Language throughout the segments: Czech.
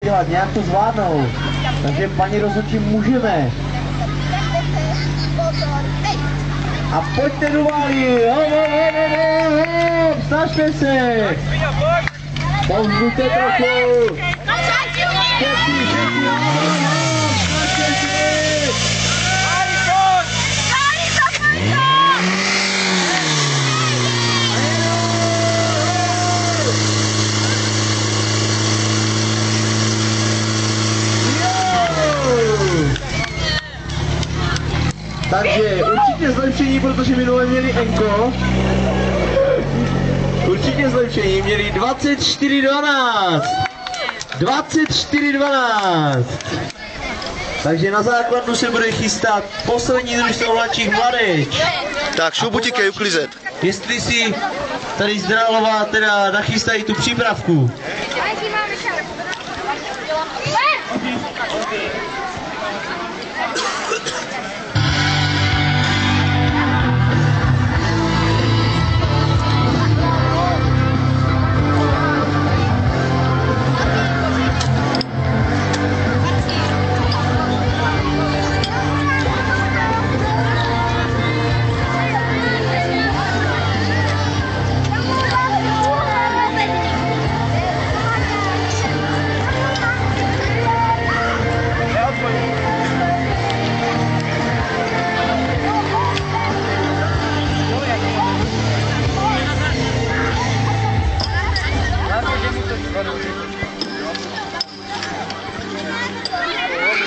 udělat, nějak to zvládnout. Takže paní rozhodčí můžeme. A pojďte do válí, snažte se. Povzbuďte trochu. Všetci, snažte se. Takže určitě zlepšení, protože minule měli Enko. Určitě zlepšení, měli 24-12. 24-12. Takže na základnu se bude chystat poslední družstvo mladších mladeč. Tak, šup utíkej, uklízet. Jestli si tady Zdralová teda nachystají tu přípravku.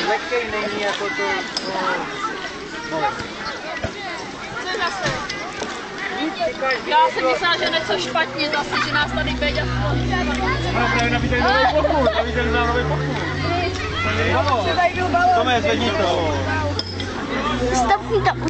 Lehkej není jako to... Já jsem myslela, že něco špatně, zase, že nás tady Béďa Nabídej nový pochůd, nabídej nový pochůd. Tome, zvedni to. Stopni to.